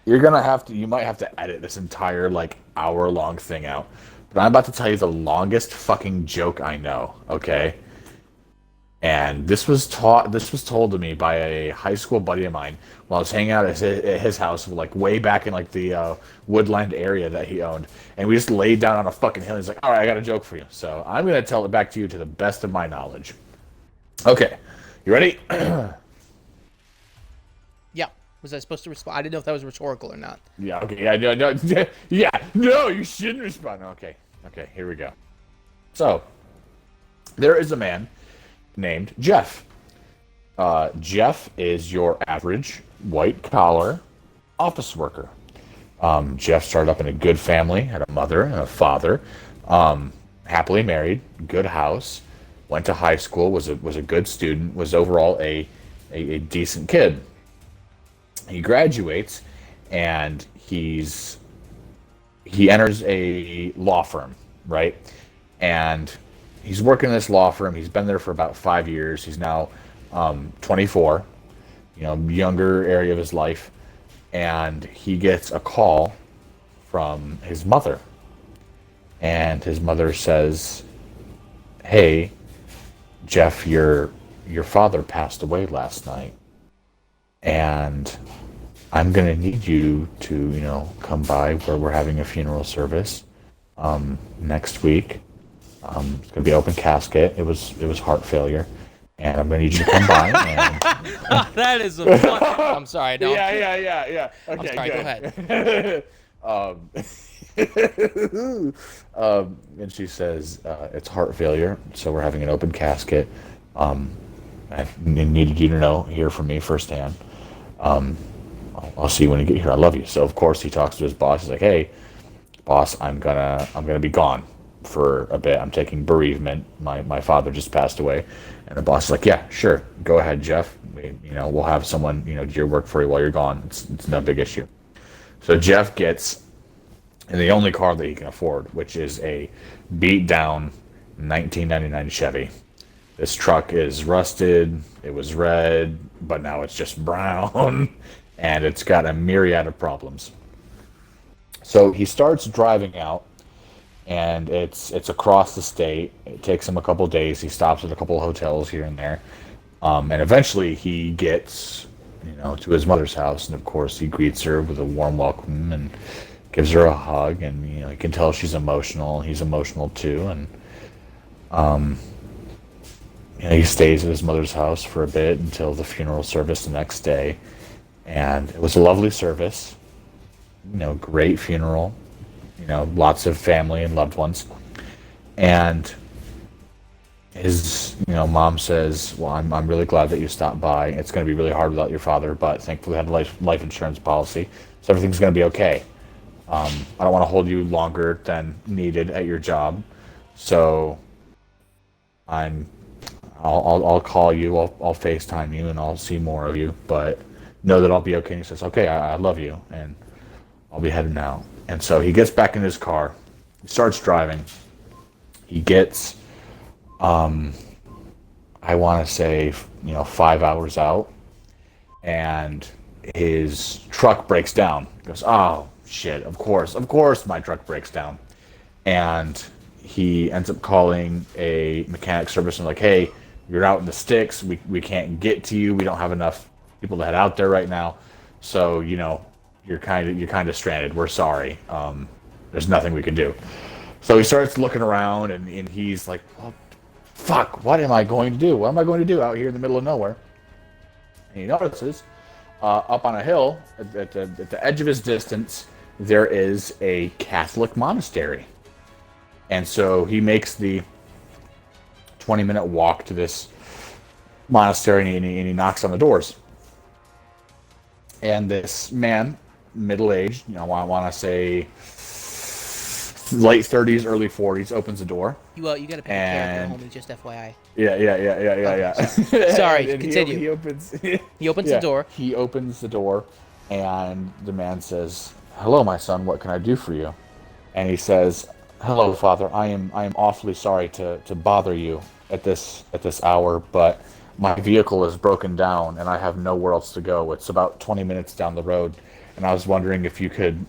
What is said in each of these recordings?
you might have to edit this entire like hour-long thing out. But I'm about to tell you the longest fucking joke I know, okay? And this was told to me by a high school buddy of mine while I was hanging out at his house, like way back in like the woodland area that he owned. And we just laid down on a fucking hill. He's like, "All right, I got a joke for you." So I'm gonna tell it back to you to the best of my knowledge. Okay, you ready? Yeah. Was I supposed to respond? I didn't know if that was rhetorical or not. Yeah. Okay. Yeah. No. No. Yeah. No. You shouldn't respond. Okay. Okay. Here we go. So there is a man named Jeff. Jeff is your average white collar office worker. Jeff started up in a good family, had a mother and a father, happily married, good house, went to high school, was a good student, was overall a decent kid. He graduates, and he enters a law firm, right? And he's working in this law firm. He's been there for about 5 years. He's now 24, younger area of his life. And he gets a call from his mother. And his mother says, "Hey, Jeff, your father passed away last night. And I'm going to need you to, come by where we're having a funeral service next week. It's going to be open casket. It was heart failure. And I'm going to need you to come by." And... That is a fun... I'm sorry. No. Yeah. Okay, I'm sorry, good. Go ahead. And she says, "It's heart failure, so we're having an open casket. I needed you to hear from me firsthand. I'll see you when you get here. I love you." So of course he talks to his boss. He's like, "Hey, boss, I'm gonna be gone for a bit. I'm taking bereavement. My father just passed away." And the boss is like, "Yeah, sure. Go ahead, Jeff. We'll have someone, do your work for you while you're gone. It's no big issue." So Jeff gets in the only car that he can afford, which is a beat down 1999 Chevy. This truck is rusted. It was red, but now it's just brown, and it's got a myriad of problems. So he starts driving out, and it's across the state. It takes him a couple days. He stops at a couple of hotels here and there, and eventually he gets, to his mother's house, and of course he greets her with a warm welcome and gives her a hug, and you can tell she's emotional. He's emotional too, and he stays at his mother's house for a bit until the funeral service the next day, and it was a lovely service. Great funeral. Lots of family and loved ones. And his, mom says, "Well, I'm really glad that you stopped by. It's going to be really hard without your father, but thankfully I had a life insurance policy, so everything's going to be okay. I don't want to hold you longer than needed at your job, so I'll call you, I'll FaceTime you, and I'll see more of you, but know that I'll be okay." And he says, "Okay, I love you, and I'll be headed now." And so he gets back in his car, he starts driving. He gets, I want to say, 5 hours out, and his truck breaks down. He goes, "Oh, shit, of course my truck breaks down." And he ends up calling a mechanic service and like, "Hey, you're out in the sticks. We can't get to you. We don't have enough people to head out there right now. So, you're kind of stranded. We're sorry. There's nothing we can do." So he starts looking around, and he's like, "Well, fuck, what am I going to do? What am I going to do out here in the middle of nowhere?" And he notices up on a hill at the edge of his distance, there is a Catholic monastery. And so he makes the 20-minute walk to this monastery, and he knocks on the doors. And this man, middle-aged, I want to say late 30s, early 40s, opens the door. You got to pick a character, homie, just FYI. Yeah. Sorry, and continue. He opens the door. He opens the door, and the man says, "Hello, my son, what can I do for you?" And he says, "Hello, Father, I am awfully sorry to bother you at this hour, but my vehicle is broken down, and I have nowhere else to go. It's about 20 minutes down the road, and I was wondering if you could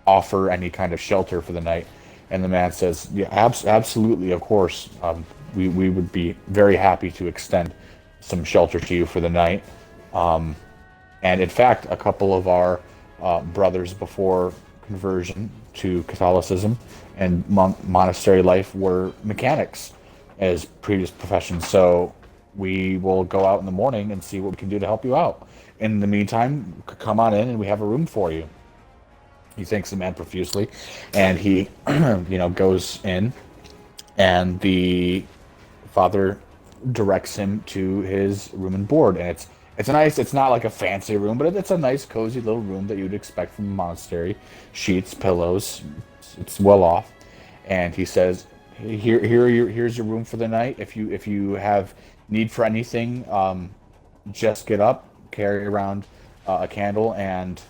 offer any kind of shelter for the night. And the man says, yeah, absolutely, of course. We would be very happy to extend some shelter to you for the night. And in fact, a couple of our brothers before conversion to Catholicism and monastery life were mechanics as previous professions. So we will go out in the morning and see what we can do to help you out. In the meantime, come on in and we have a room for you. He thanks the man profusely, and he, goes in, and the father directs him to his room and board, and it's a nice. It's not like a fancy room, but it's a nice, cozy little room that you'd expect from a monastery. Sheets, pillows, it's well off, and he says, here's your room for the night. If you have need for anything, just get up, carry around a candle, and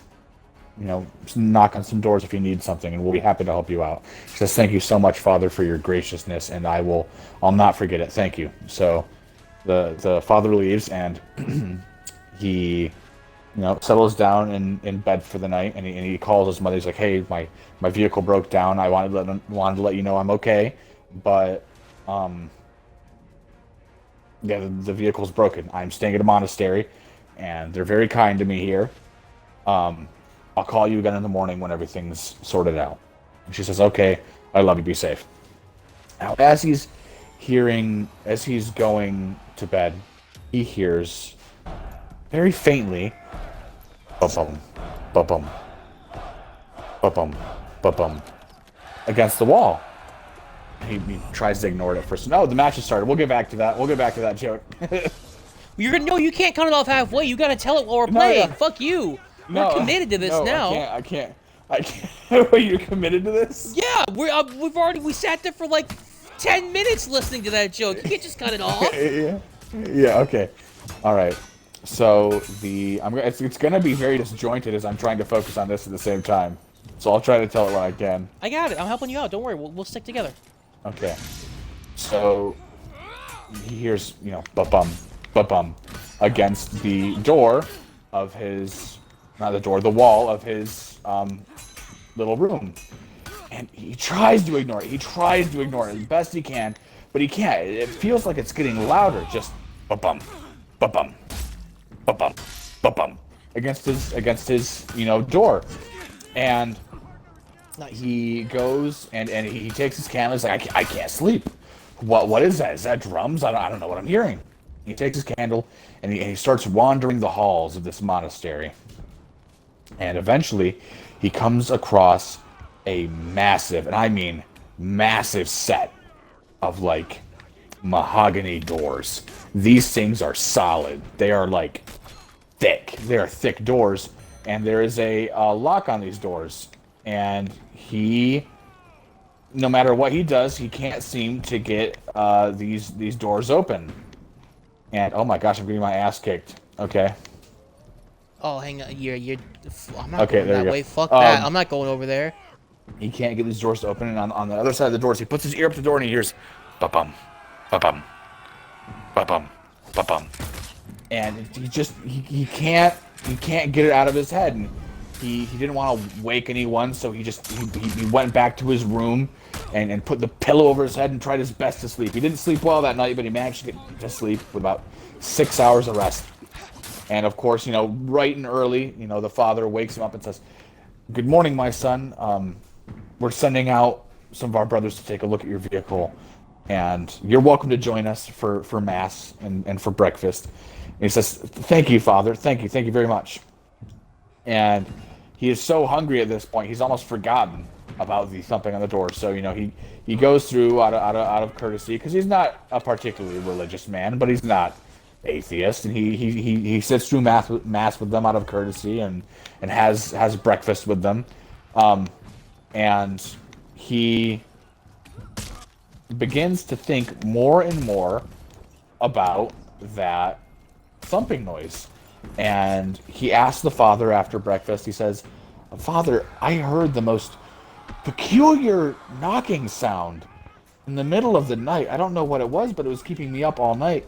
knock on some doors if you need something, and we'll be happy to help you out. He says, thank you so much, Father, for your graciousness, and I'll not forget it. Thank you. So the father leaves, and he, settles down in bed for the night, and he calls his mother. He's like, hey, my vehicle broke down. I wanted to let you know I'm okay, but the vehicle's broken. I'm staying at a monastery, and they're very kind to me here. I'll call you again in the morning when everything's sorted out. And she says, okay, I love you, be safe. Now, as he's going to bed, he hears very faintly, bum bum, bum bum, bum bum, against the wall. He tries to ignore it at first. No, the match has started. We'll get back to that. We'll get back to that joke. You can't cut it off halfway. You gotta tell it while we're playing. Yeah. Fuck you. We're committed to this now. I can't. Wait, you're committed to this? Yeah, we sat there for like 10 minutes listening to that joke. You can't just cut it off. Yeah. Okay. All right. So it's gonna be very disjointed as I'm trying to focus on this at the same time. So I'll try to tell it when I can. I got it. I'm helping you out. Don't worry. We'll stick together. Okay. So he hears, ba-bum, ba-bum, against the door of his, not the door, the wall of his little room. And he tries to ignore it. He tries to ignore it as best he can, but he can't. It feels like it's getting louder. Just ba-bum, ba-bum, ba-bum, ba-bum, against his door. And he goes and he takes his candle. He's like, I can't sleep. What is that? Is that drums? I don't know what I'm hearing. He takes his candle and he starts wandering the halls of this monastery. And eventually he comes across a massive, and I mean massive, set of like mahogany doors. These things are solid. They are like thick. They are thick doors, and there is a lock on these doors. And he, no matter what he does, he can't seem to get these doors open. And oh my gosh, I'm getting my ass kicked. Okay. Oh, hang on. I'm not going that way. Fuck that. I'm not going over there. He can't get these doors to open, and on the other side of the doors, he puts his ear up to the door and he hears, ba-bum, ba-bum, ba-bum, ba-bum. And he can't get it out of his head. And he didn't want to wake anyone, so he went back to his room and put the pillow over his head and tried his best to sleep. He didn't sleep well that night, but he managed to get to sleep with about 6 hours of rest. And of course, bright and early, the father wakes him up and says, "Good morning, my son. We're sending out some of our brothers to take a look at your vehicle, and you're welcome to join us for mass and for breakfast." And he says, "Thank you, Father. Thank you very much." And he is so hungry at this point, he's almost forgotten about the thumping on the door. So he goes through out of courtesy, because he's not a particularly religious man, but he's not atheist, and he sits through mass with them out of courtesy and has breakfast with them, and he begins to think more and more about that thumping noise. And he asks the father after breakfast, he says, "Father, I heard the most peculiar knocking sound in the middle of the night. I don't know what it was, but it was keeping me up all night.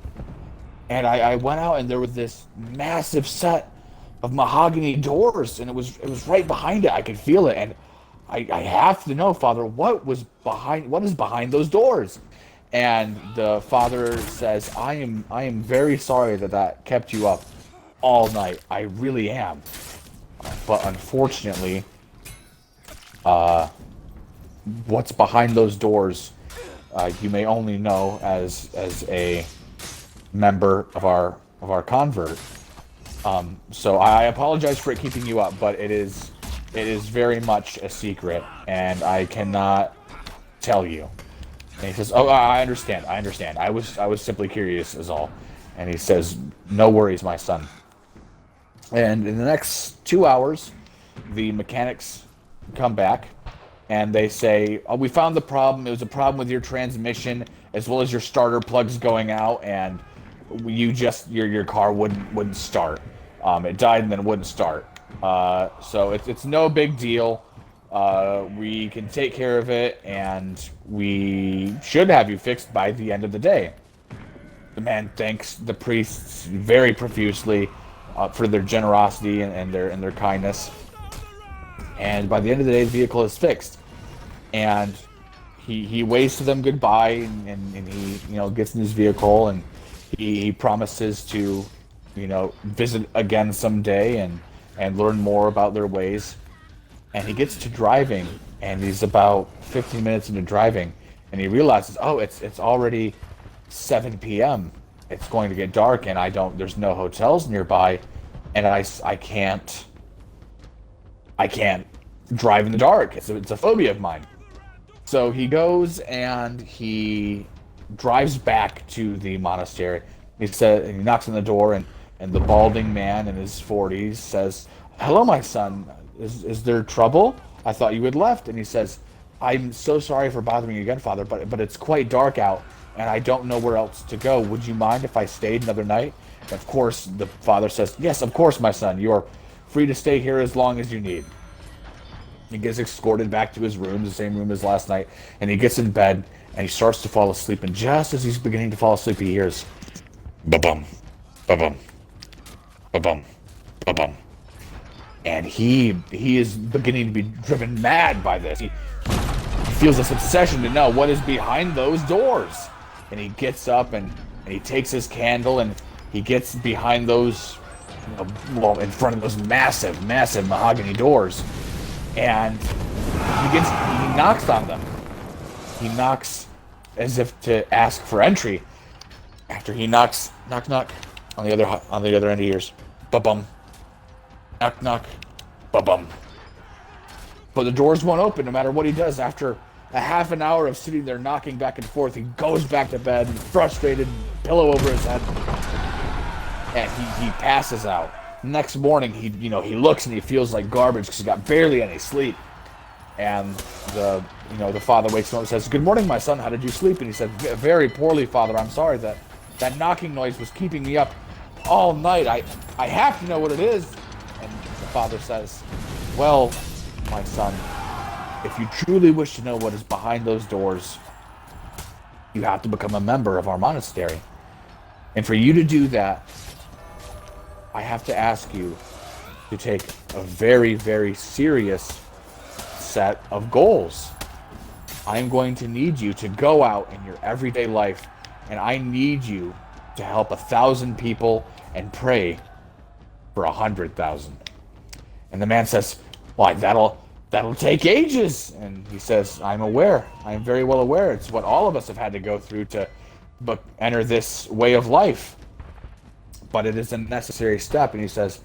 And I went out, and there was this massive set of mahogany doors, and it was right behind it. I could feel it, and I have to know, Father, what is behind those doors? And the father says, I am very sorry that kept you up all night. I really am. But unfortunately, what's behind those doors, you may only know as a member of our convert. So I apologize for it keeping you up, but it is very much a secret, and I cannot tell you. And he says, "Oh, I understand. I understand. I was simply curious, is all." And he says, "No worries, my son." And in the next 2 hours, the mechanics come back, and they say, "Oh, we found the problem. It was a problem with your transmission as well as your starter plugs going out, and your car wouldn't start. It died and then wouldn't start. So it's no big deal. We can take care of it, and we should have you fixed by the end of the day." The man thanks the priests very profusely for their generosity and their kindness. And by the end of the day, the vehicle is fixed. And he waves to them goodbye, and he gets in his vehicle, and he promises to visit again someday and learn more about their ways. And he gets to driving, and he's about 15 minutes into driving, and he realizes, oh, it's already 7 p.m. It's going to get dark, and there's no hotels nearby, and I can't drive in the dark. It's a phobia of mine. So he goes and he drives back to the monastery. He knocks on the door, and the balding man in his 40s says, "Hello, my son. Is there trouble? I thought you had left." And he says, "I'm so sorry for bothering you again, Father, but it's quite dark out, and I don't know where else to go. Would you mind if I stayed another night?" And of course, the father says, "Yes, of course, my son. You are free to stay here as long as you need." He gets escorted back to his room, the same room as last night, and he gets in bed, and he starts to fall asleep. And just as he's beginning to fall asleep, he hears, ba-bum, ba-bum, ba-bum, ba-bum. And he is beginning to be driven mad by this. He feels this obsession to know what is behind those doors. And he gets up, and he takes his candle, and he gets behind those, in front of those massive, massive mahogany doors. And he knocks on them. He knocks as if to ask for entry. After he knocks, knock, knock, on the other end he hears, ba-bum, knock, knock, ba-bum. But the doors won't open no matter what he does. After a half an hour of sitting there knocking back and forth, he goes back to bed, frustrated, pillow over his head, and he passes out. Next morning, he looks and he feels like garbage because he got barely any sleep. And the father wakes him up and says, "Good morning, my son. How did you sleep?" And he said, "Very poorly, Father. I'm sorry that knocking noise was keeping me up all night. I have to know what it is." And the father says, "Well, my son, if you truly wish to know what is behind those doors, you have to become a member of our monastery. And for you to do that, I have to ask you to take a very, very serious set of goals. I'm going to need you to go out in your everyday life, and I need you to help 1,000 people and pray for 100,000. And the man says, "Why, that'll take ages." And he says, "I'm aware. I'm very well aware. It's what all of us have had to go through to enter this way of life. But it is a necessary step." And he says,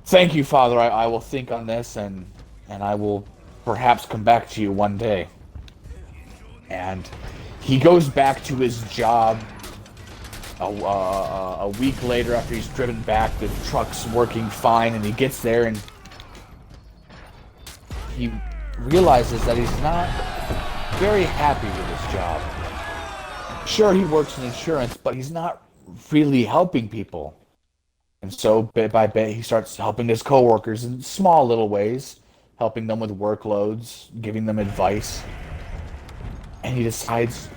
"Thank you, Father. I will think on this, and I will perhaps come back to you one day." And he goes back to his job a week later after he's driven back. The truck's working fine, and he gets there, and he realizes that he's not very happy with his job. Sure, he works in insurance, but he's not really helping people. And so bit by bit he starts helping his coworkers in small little ways, helping them with workloads, giving them advice. And he decides,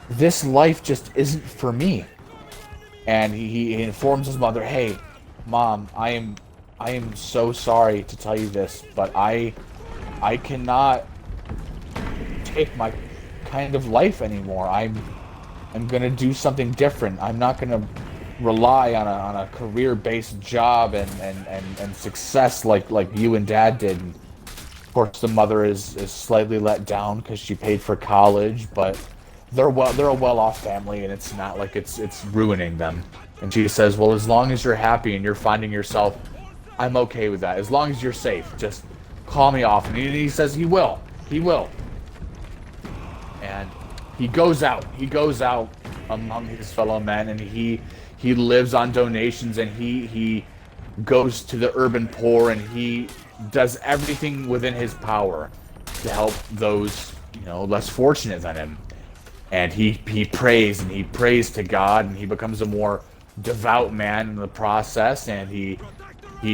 this life just isn't for me. And he informs his mother, "Hey, Mom, I am so sorry to tell you this, but I cannot take my kind of life anymore. I'm gonna do something different. I'm not gonna rely on a career-based job and success like you and Dad did. And of course, the mother is slightly let down because she paid for college, but they're a well-off family, and it's not like it's ruining them. And she says, "Well, as long as you're happy and you're finding yourself, I'm okay with that. As long as you're safe, just call me off." And he says he will. And he goes out. He goes out among his fellow men, and he lives on donations, and he goes to the urban poor, and he does everything within his power to help those, less fortunate than him. And he prays, and he prays to God, and he becomes a more devout man in the process, and he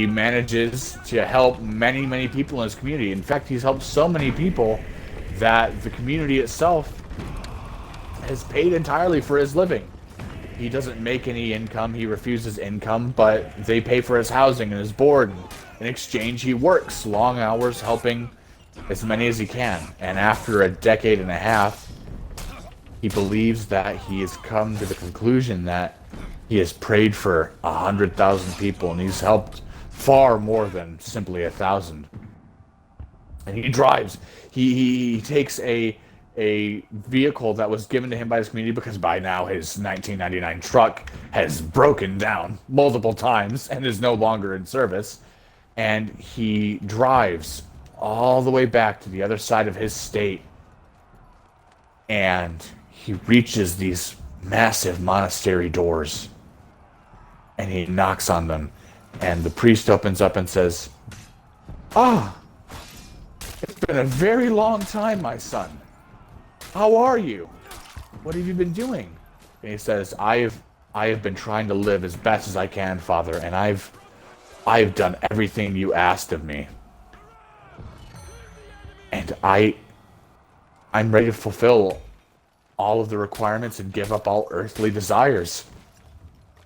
manages to help many people in his community. In fact, he's helped so many people that the community itself has paid entirely for his living. He doesn't make any income. He refuses income, but they pay for his housing and his board. In exchange, he works long hours helping as many as he can. And after a decade and a half, he believes that he has come to the conclusion that he has prayed for 100,000 people, and he's helped far more than simply 1,000. And he drives. He takes a vehicle that was given to him by his community, because by now his 1999 truck has broken down multiple times and is no longer in service. And he drives all the way back to the other side of his state. And he reaches these massive monastery doors. And he knocks on them. And the priest opens up and says, "Ah, it's been a very long time, my son. How are you? What have you been doing?" And he says, I have been trying to live as best as I can, Father, and I've done everything you asked of me. And I'm ready to fulfill all of the requirements and give up all earthly desires."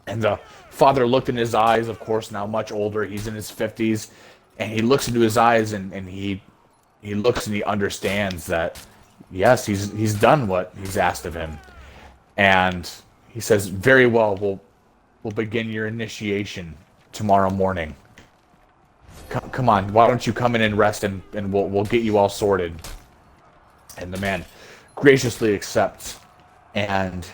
And the father looked in his eyes, of course, now much older. He's in his 50s, and he looks into his eyes, and he looks and he understands that, yes, he's done what he's asked of him. And he says, "Very well, we'll begin your initiation tomorrow morning. Come on, why don't you come in and rest, and we'll get you all sorted." And the man graciously accepts, and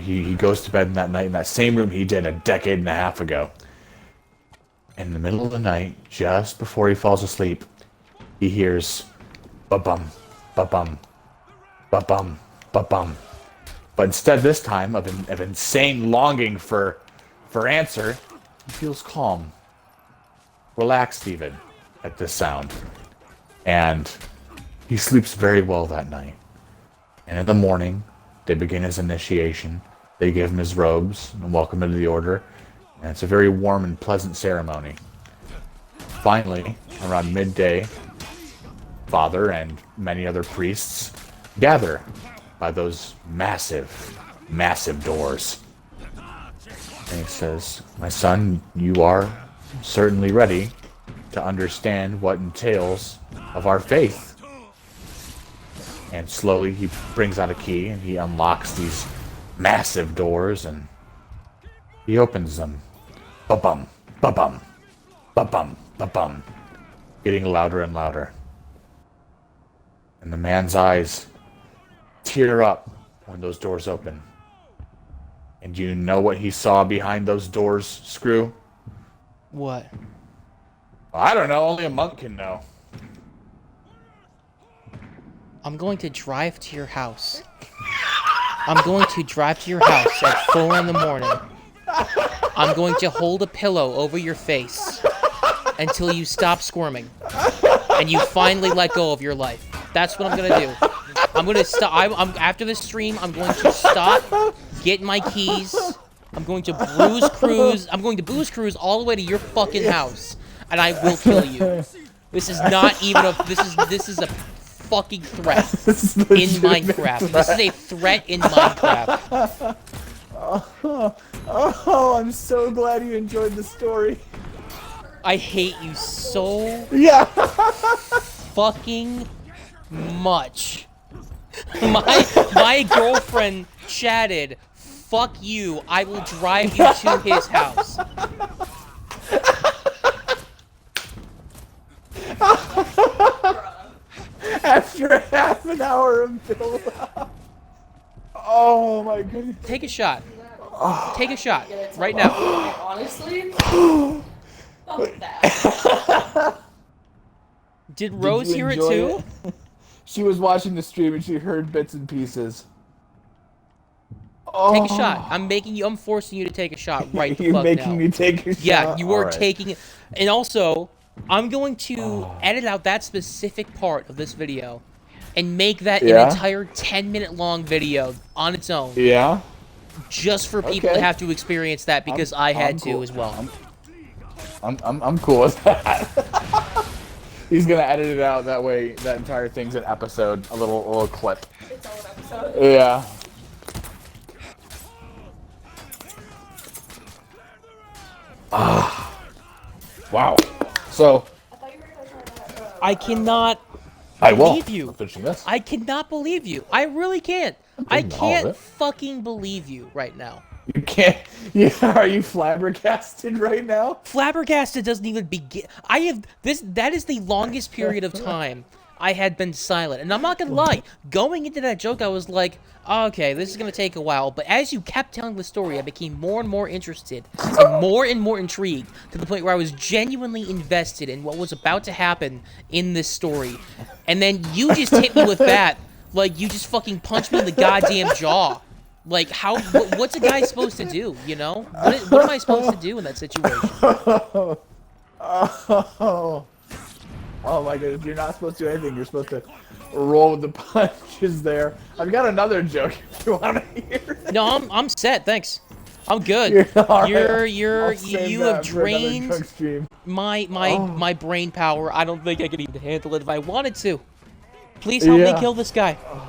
he goes to bed that night in that same room he did a decade and a half ago. In the middle of the night, just before he falls asleep, he hears ba-bum, ba-bum, ba-bum, ba-bum. But instead this time of insane longing for answer, he feels calm, relaxed even at this sound. And he sleeps very well that night. And in the morning, they begin his initiation. They give him his robes and welcome him to the order. And it's a very warm and pleasant ceremony. Finally, around midday, Father and many other priests gather by those massive doors. And he says, "My son, you are certainly ready to understand what entails of our faith." And slowly he brings out a key and he unlocks these massive doors and he opens them. Ba-bum, ba-bum, ba-bum, ba-bum. Getting louder and louder. And the man's eyes tear up when those doors open. And do you know what he saw behind those doors, Screw? What? I don't know, only a monk can know. I'm going to drive to your house. I'm going to drive to your house at 4 in the morning. I'm going to hold a pillow over your face until you stop squirming and you finally let go of your life. That's what I'm gonna do. I'm gonna stop. I'm after this stream. I'm going to stop, get my keys. I'm going to booze cruise all the way to your fucking house, and I will kill you. This is not even a. This is a fucking threat in Minecraft. This is a threat in Minecraft. Oh, I'm so glad you enjoyed the story. I hate you so Yeah. fucking much. My girlfriend chatted, "Fuck you, I will drive you to his house." After half an hour of build up. Oh my goodness. Take a shot. Take a shot right now. Honestly, fuck that. Did Did Rose you hear it enjoy too? She was watching the stream and she heard bits and pieces. Take a shot. I'm forcing you to take a shot right the You're fuck making now. me take a Yeah, shot? you are Alright. taking it. And also, I'm going to edit out that specific part of this video and make that an Yeah? entire 10-minute long video on its own, Yeah? just for people to Okay. have to experience that because I had I'm to cool. as well. I'm cool with that. He's gonna edit it out that way. That entire thing's an episode, a little clip. It's all an episode. Yeah. Wow. So I thought you were gonna talk about I cannot I will. believe you. I'm finishing this. I cannot believe you. I really can't. I doing all of can't it. fucking believe you right now. You can't. Yeah, are you flabbergasted right now? Flabbergasted doesn't even begin. I have this. That is the longest period of time I had been silent. And I'm not gonna lie. Going into that joke, I was like, okay, this is gonna take a while. But as you kept telling the story, I became more and more interested and more intrigued to the point where I was genuinely invested in what was about to happen in this story. And then you just hit me with that, like you just fucking punched me in the goddamn jaw. Like, how? What's a guy supposed to do? You know, what am I supposed to do in that situation? Oh. Oh my goodness, you're not supposed to do anything. You're supposed to roll with the punches there. I've got another joke if you want to hear it. No, I'm set. Thanks. I'm good. All right. You You have drained stream. my brain power. I don't think I could even handle it if I wanted to. Please help me Yeah. kill this guy.